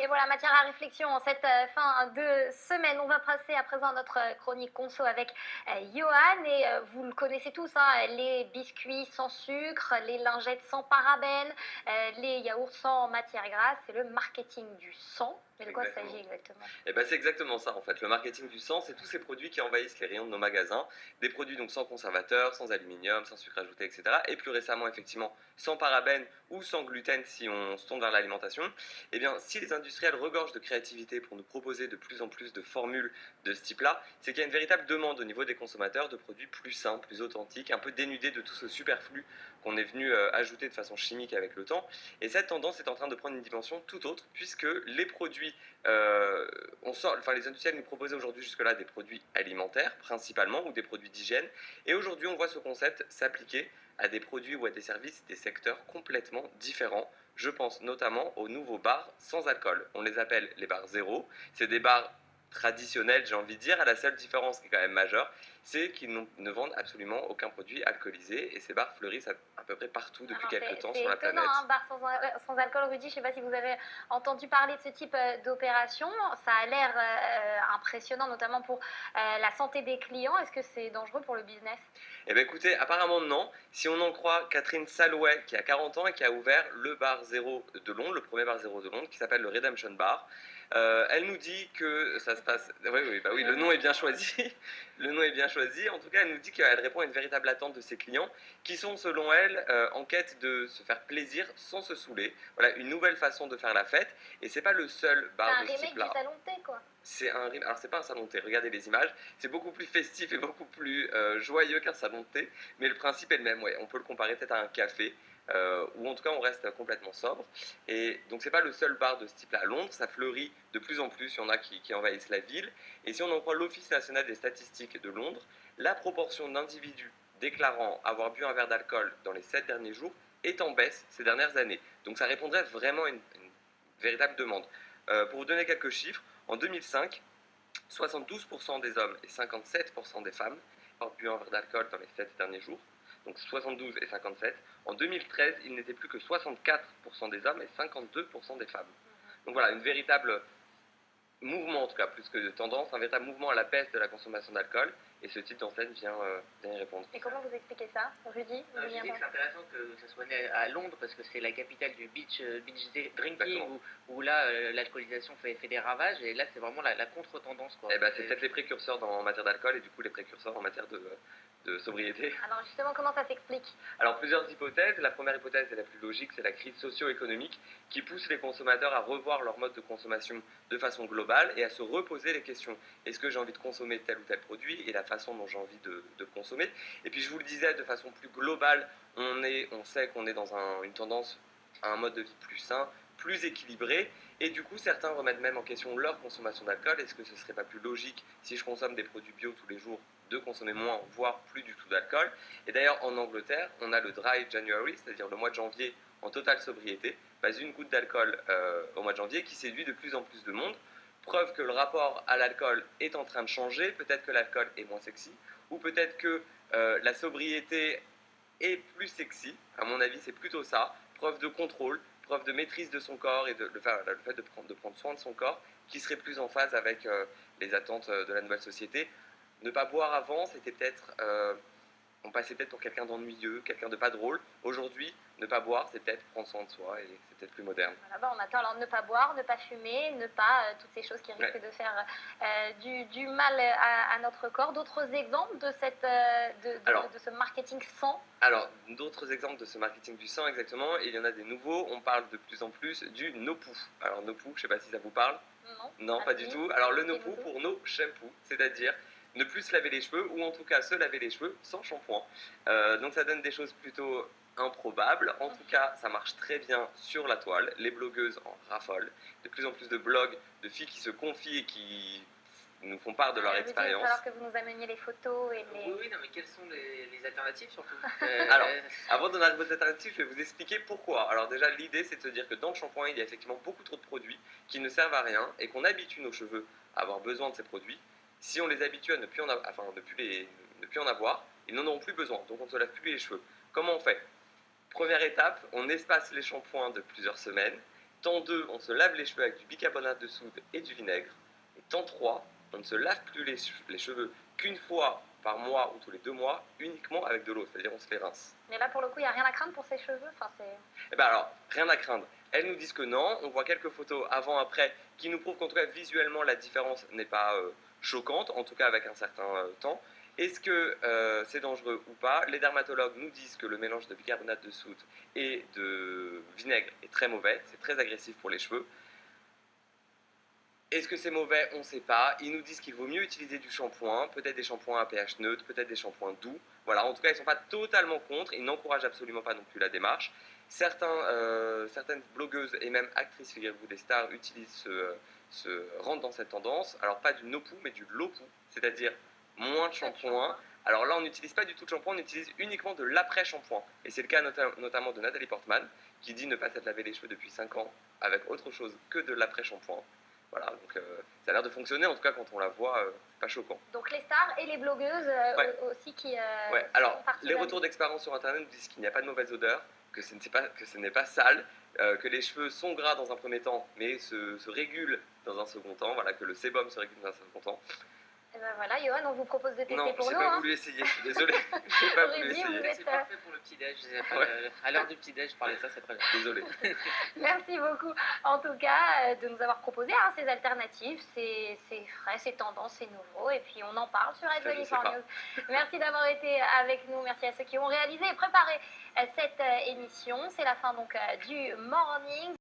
voilà, matière à réflexion en cette fin de semaine. On va passer à présent à notre chronique conso avec Johan. Et vous le connaissez tous, hein, les biscuits sans sucre, les lingettes sans parabènes, les yaourts sans matière grasse. C'est le marketing du sang. Mais de quoi Exactement. s'agit exactement? Et ben c'est exactement ça en fait. Le marketing du sang, c'est tous ces produits qui envahissent les rayons de nos magasins. Des produits donc sans conservateur, sans aluminium, sans sucre ajouté, etc. Et plus récemment, effectivement, sans parabènes ou sans gluten si on se tourne vers l'alimentation. Eh bien, si les industriels regorgent de créativité pour nous proposer de plus en plus de formules de ce type-là, c'est qu'il y a une véritable demande au niveau des consommateurs de produits plus sains, plus authentiques, un peu dénudés de tout ce superflu qu'on est venu ajouter de façon chimique avec le temps. Et cette tendance est en train de prendre une dimension tout autre, puisque les produits les industriels nous proposaient aujourd'hui jusque-là des produits alimentaires principalement ou des produits d'hygiène. Et aujourd'hui, on voit ce concept s'appliquer à des produits ou à des services des secteurs complètement différents. Je pense notamment aux nouveaux bars sans alcool. On les appelle les bars zéro. C'est des bars traditionnels, j'ai envie de dire, à la seule différence qui est quand même majeure, c'est qu'ils ne vendent absolument aucun produit alcoolisé et ces bars fleurissent à peu près partout depuis Alors, quelques temps c'est sur la étonnant, planète. hein, bar sans alcool, Rudy. Je ne sais pas si vous avez entendu parler de ce type d'opération. Ça a l'air impressionnant, notamment pour la santé des clients. Est-ce que c'est dangereux pour le business? Eh bien écoutez, apparemment non. Si on en croit Catherine Salouet, qui a 40 ans et qui a ouvert le bar zéro de Londres, le premier bar zéro de Londres, qui s'appelle le Redemption Bar, elle nous dit que ça se passe... Oui, oui, bah oui, le nom est bien choisi. Le nom est bien choisi. En tout cas, elle nous dit qu'elle répond à une véritable attente de ses clients, qui sont, selon elle, en quête de se faire plaisir sans se saouler. Voilà, une nouvelle façon de faire la fête. Et c'est pas le seul C'est bar un de ce remake du type-là. salon de thé, quoi. Alors c'est pas un salon de thé, regardez les images, c'est beaucoup plus festif et beaucoup plus joyeux qu'un salon de thé, mais le principe est le même, ouais. On peut le comparer peut-être à un café, ou en tout cas on reste complètement sobre. Et donc c'est pas le seul bar de ce type-là à Londres, ça fleurit de plus en plus, il y en a qui envahissent la ville. Et si on en croit l'Office national des statistiques de Londres, la proportion d'individus déclarant avoir bu un verre d'alcool dans les 7 derniers jours est en baisse ces dernières années. Donc ça répondrait vraiment à une véritable demande. Pour vous donner quelques chiffres, en 2005, 72% des hommes et 57% des femmes ont bu un verre d'alcool dans les 7 derniers jours. Donc 72 et 57. En 2013, il n'était plus que 64% des hommes et 52% des femmes. Donc voilà, une véritable mouvement, en tout cas, plus que de tendance, un véritable mouvement à la baisse de la consommation d'alcool. Et ce type d'enseigne vient y répondre. Et comment vous expliquez ça, Rudy? Je dis que c'est intéressant que ça soit né à Londres parce que c'est la capitale du beach drinking où là l'alcoolisation fait des ravages et là c'est vraiment la contre-tendance, quoi. Eh ben, c'est peut-être les précurseurs en matière d'alcool et du coup les précurseurs en matière de sobriété. Alors justement, comment ça s'explique? Alors plusieurs hypothèses. La première hypothèse est la plus logique, c'est la crise socio-économique qui pousse les consommateurs à revoir leur mode de consommation de façon globale et à se reposer les questions. Est-ce que j'ai envie de consommer tel ou tel produit et la façon dont j'ai envie de consommer. Et puis je vous le disais, de façon plus globale, on sait qu'on est dans une tendance à un mode de vie plus sain, plus équilibré. Et du coup, certains remettent même en question leur consommation d'alcool. Est-ce que ce ne serait pas plus logique, si je consomme des produits bio tous les jours, de consommer moins, voire plus du tout d'alcool? Et d'ailleurs, en Angleterre, on a le Dry January, c'est-à-dire le mois de janvier en totale sobriété, pas une goutte d'alcool au mois de janvier, qui séduit de plus en plus de monde. Preuve que le rapport à l'alcool est en train de changer, peut-être que l'alcool est moins sexy, ou peut-être que la sobriété est plus sexy. À mon avis, c'est plutôt ça. Preuve de contrôle, preuve de maîtrise de son corps et le fait de prendre soin de son corps qui serait plus en phase avec les attentes de la nouvelle société. Ne pas boire avant, c'était peut-être... on passait peut-être pour quelqu'un d'ennuyeux, quelqu'un de pas drôle. Aujourd'hui, ne pas boire, c'est peut-être prendre soin de soi et c'est peut-être plus moderne. Là-bas, on attend alors ne pas boire, ne pas fumer, ne pas toutes ces choses qui risquent de faire du mal à notre corps. D'autres exemples de, de ce marketing sans? Alors, d'autres exemples de ce marketing du sang, exactement, il y en a des nouveaux. On parle de plus en plus du no-poo. Alors, no-poo, je ne sais pas si ça vous parle. Non. Non, pas du tout. Alors, le no-poo pour no shampoo, c'est-à-dire ne plus se laver les cheveux, ou en tout cas se laver les cheveux sans shampoing. Donc ça donne des choses plutôt improbables. En tout cas, ça marche très bien sur la toile. Les blogueuses en raffolent. De plus en plus de blogs de filles qui se confient et qui nous font part de leur expérience. Il va falloir que vous nous ameniez les photos et les... Oui, non, mais quelles sont les alternatives surtout? Alors, avant d'en arriver aux alternatives, je vais vous expliquer pourquoi. Alors déjà, l'idée, c'est de se dire que dans le shampoing, il y a effectivement beaucoup trop de produits qui ne servent à rien et qu'on habitue nos cheveux à avoir besoin de ces produits. Si on les habitue à ne plus en avoir, ils n'en auront plus besoin, donc on ne se lave plus les cheveux. Comment on fait? Première étape, on espace les shampoings de plusieurs semaines Temps 2, on se lave les cheveux avec du bicarbonate de soude et du vinaigre. Et temps 3, on ne se lave plus les cheveux qu'une fois par mois ou tous les 2 mois, uniquement avec de l'eau, c'est-à-dire on se les rince. Mais là, pour le coup, il n'y a rien à craindre pour ses cheveux. Enfin, Eh bien alors, rien à craindre. Elles nous disent que non, on voit quelques photos avant-après qui nous prouvent qu'en tout cas visuellement la différence n'est pas choquante, en tout cas avec un certain temps. Est-ce que c'est dangereux ou pas? Les dermatologues nous disent que le mélange de bicarbonate de soude et de vinaigre est très mauvais, c'est très agressif pour les cheveux. Est-ce que c'est mauvais? On ne sait pas. Ils nous disent qu'il vaut mieux utiliser du shampoing, peut-être des shampoings à pH neutre, peut-être des shampoings doux. Voilà, en tout cas, ils ne sont pas totalement contre, ils n'encouragent absolument pas non plus la démarche. Certaines blogueuses et même actrices, figurez-vous, des stars, rentrent dans cette tendance. Alors, pas du no-poo, mais du low-poo, c'est-à-dire moins de shampoing. Alors là, on n'utilise pas du tout de shampoing, on utilise uniquement de l'après-shampoing. Et c'est le cas notamment de Nathalie Portman, qui dit ne pas s'être lavé les cheveux depuis 5 ans avec autre chose que de l'après-shampoing. Voilà, donc ça a l'air de fonctionner, en tout cas quand on la voit, c'est pas choquant. Donc les stars et les blogueuses aussi qui ouais. Alors, les retours d'expérience sur internet nous disent qu'il n'y a pas de mauvaise odeur, que ce n'est pas sale, que les cheveux sont gras dans un premier temps, mais se régulent dans un second temps, voilà, que le sébum se régule dans un second temps. Et ben voilà, Johan, on vous propose de tester pour nous. Non, j'ai pas voulu essayer, je suis désolé. J'ai pas voulu essayer. C'est parfait pour le petit-déj. À l'heure du petit-déj, parler de ça, c'est très bien. Désolé. Merci beaucoup, en tout cas, de nous avoir proposé ces alternatives. C'est frais, c'est tendance, c'est nouveau. Et puis, on en parle sur Red24 News. Merci d'avoir été avec nous. Merci à ceux qui ont réalisé et préparé cette émission. C'est la fin donc du morning.